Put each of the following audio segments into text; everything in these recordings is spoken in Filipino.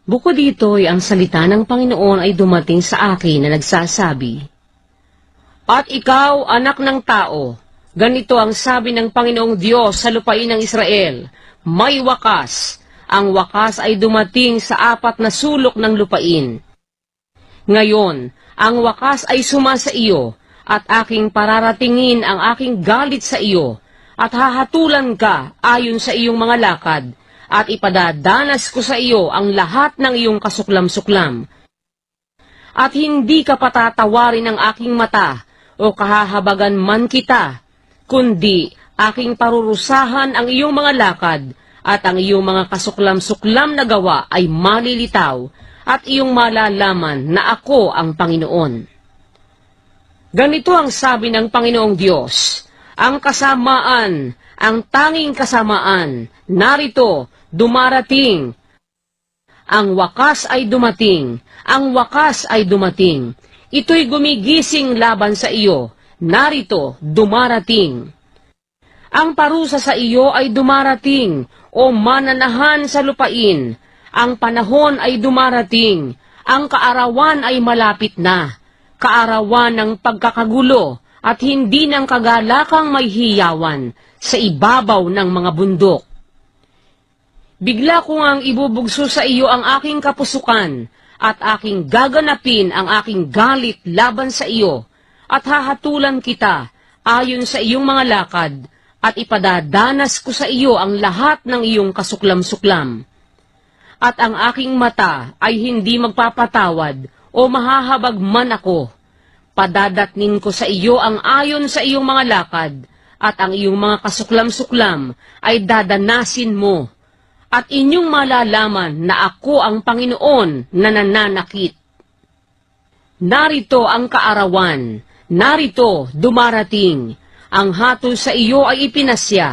Bukod dito'y ang salita ng Panginoon ay dumating sa akin na nagsasabi, "At ikaw, anak ng tao, ganito ang sabi ng Panginoong Diyos sa lupain ng Israel, may wakas. Ang wakas ay dumating sa 4 na sulok ng lupain. Ngayon, ang wakas ay sumasa iyo, at aking pararatingin ang aking galit sa iyo, at hahatulan ka ayon sa iyong mga lakad, at ipadadanas ko sa iyo ang lahat ng iyong kasuklam-suklam. At hindi ka patatawarin ng aking mata, o kahahabagan man kita, kundi aking parurusahan ang iyong mga lakad, at ang iyong mga kasuklam-suklam na gawa ay malilitaw, at iyong malalaman na ako ang Panginoon. Ganito ang sabi ng Panginoong Diyos, ang kasamaan, ang tanging kasamaan, narito, dumarating. Ang wakas ay dumating, ang wakas ay dumating. Ito'y gumigising laban sa iyo, narito, dumarating. Ang parusa sa iyo ay dumarating, o mananahan sa lupain. Ang panahon ay dumarating, ang kaarawan ay malapit na, kaarawan ng pagkakagulo at hindi ng kagalakang may hiyawan sa ibabaw ng mga bundok. Bigla ko ngang ibubugso sa iyo ang aking kapusukan at aking gaganapin ang aking galit laban sa iyo at hahatulan kita ayon sa iyong mga lakad at ipadadanas ko sa iyo ang lahat ng iyong kasuklam-suklam. At ang aking mata ay hindi magpapatawad o mahahabag man ako. Padadatnin ko sa iyo ang ayon sa iyong mga lakad, at ang iyong mga kasuklam-suklam ay dadanasin mo. At inyong malalaman na ako ang Panginoon na nananakit. Narito ang kaarawan, narito dumarating. Ang hatol sa iyo ay ipinasya,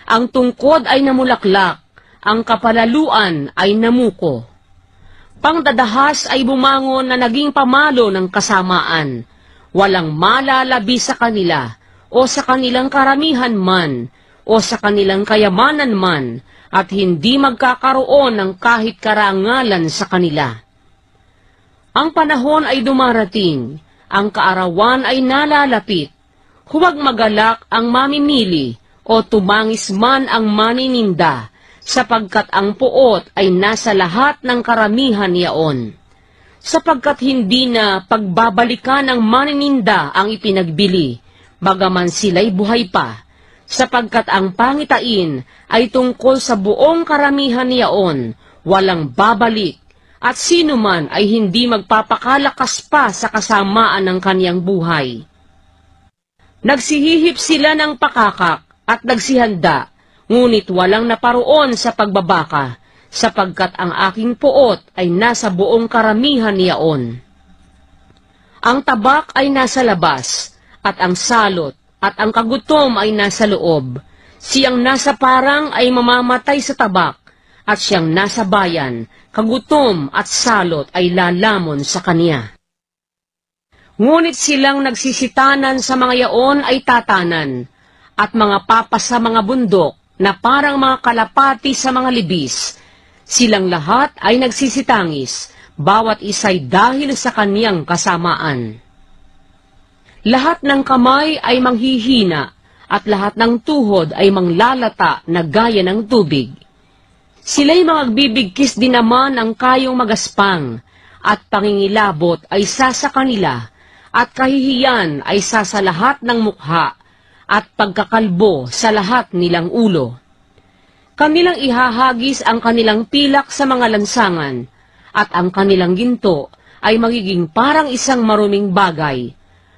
ang tungkod ay namulaklak, ang kapalaluan ay namuko. Pangdadahas ay bumangon na naging pamalo ng kasamaan, walang malalabi sa kanila, o sa kanilang karamihan man, o sa kanilang kayamanan man, at hindi magkakaroon ng kahit karangalan sa kanila. Ang panahon ay dumarating, ang kaarawan ay nalalapit. Huwag magalak ang mamimili o tumangis man ang manininda, sapagkat ang puot ay nasa lahat ng karamihan yaon. Sapagkat hindi na pagbabalikan ng manininda ang ipinagbili, bagaman sila'y buhay pa, sapagkat ang pangitain ay tungkol sa buong karamihan yaon, walang babalik, at sino man ay hindi magpapakalakas pa sa kasamaan ng kaniyang buhay. Nagsihihip sila ng pakakak at nagsihanda, ngunit walang naparoon sa pagbabaka, sapagkat ang aking puot ay nasa buong karamihan yaon. Ang tabak ay nasa labas, at ang salot, at ang kagutom ay nasa loob. Siyang nasa parang ay mamamatay sa tabak, at siyang nasa bayan, kagutom at salot ay lalamon sa kaniya. Ngunit silang nagsisitanan sa mga yaon ay tatanan, at mga papas sa mga bundok na parang mga kalapati sa mga libis. Silang lahat ay nagsisitangis, bawat isa'y dahil sa kaniyang kasamaan. Lahat ng kamay ay manghihina, at lahat ng tuhod ay manglalata na gaya ng tubig. Sila'y magbibigkis din naman ng kayong magaspang, at pangingilabot ay sa kanila, at kahihiyan ay sa lahat ng mukha, at pagkakalbo sa lahat nilang ulo. Kanilang ihahagis ang kanilang pilak sa mga lansangan, at ang kanilang ginto ay magiging parang isang maruming bagay.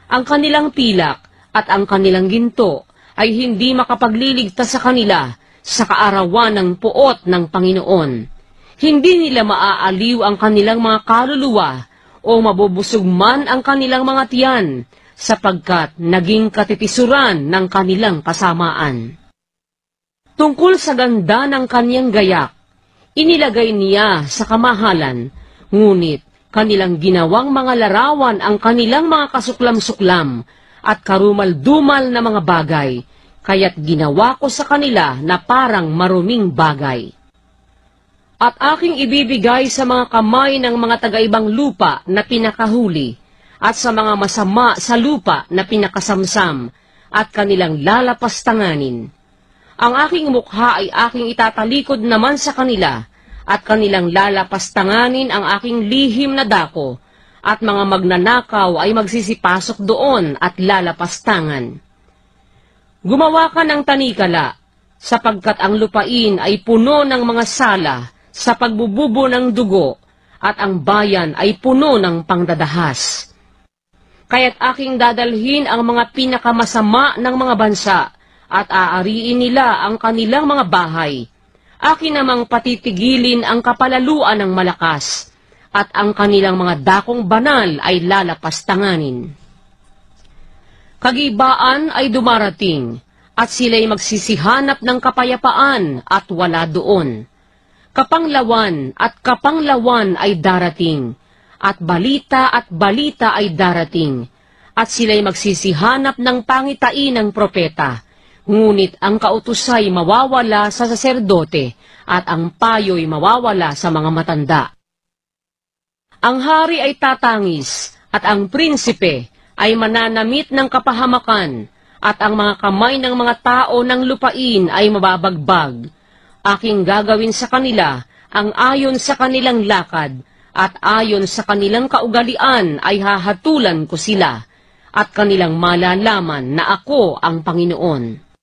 Ang kanilang pilak at ang kanilang ginto ay hindi makapagliligtas sa kanila sa kaarawan ng puot ng Panginoon. Hindi nila maaaliw ang kanilang mga kaluluwa o mabubusog man ang kanilang mga tiyan, sapagkat naging katitisuran ng kanilang kasamaan. Tungkol sa ganda ng kaniyang gayak, inilagay niya sa kamahalan, ngunit kanilang ginawang mga larawan ang kanilang mga kasuklam-suklam at karumal-dumal na mga bagay, kaya't ginawa ko sa kanila na parang maruming bagay. At aking ibibigay sa mga kamay ng mga tagaibang lupa na pinakahuli, at sa mga masama sa lupa na pinakasamsam, at kanilang lalapastanganin. Ang aking mukha ay aking itatalikod naman sa kanila, at kanilang lalapastanganin ang aking lihim na dako, at mga magnanakaw ay magsisipasok doon at lalapastangan. Gumawa ka ng tanikala, sapagkat ang lupain ay puno ng mga sala sa pagbububo ng dugo, at ang bayan ay puno ng pangdadahas. Kaya't aking dadalhin ang mga pinakamasama ng mga bansa, at aariin nila ang kanilang mga bahay. Akin namang patitigilin ang kapalaluan ng malakas, at ang kanilang mga dakong banal ay lalapastanganin. Kagibaan ay dumarating, at sila'y magsisihanap ng kapayapaan at wala doon. Kapanglawan ay darating, at balita ay darating, at sila'y magsisihanap ng pangitain ng propeta, ngunit ang kautusay mawawala sa saserdote, at ang payo'y mawawala sa mga matanda. Ang hari ay tatangis, at ang prinsipe ay mananamit ng kapahamakan, at ang mga kamay ng mga tao ng lupain ay mababagbag. Aking gagawin sa kanila ang ayon sa kanilang lakad, at ayon sa kanilang kaugalian ay hahatulan ko sila, at kanilang malalaman na ako ang Panginoon.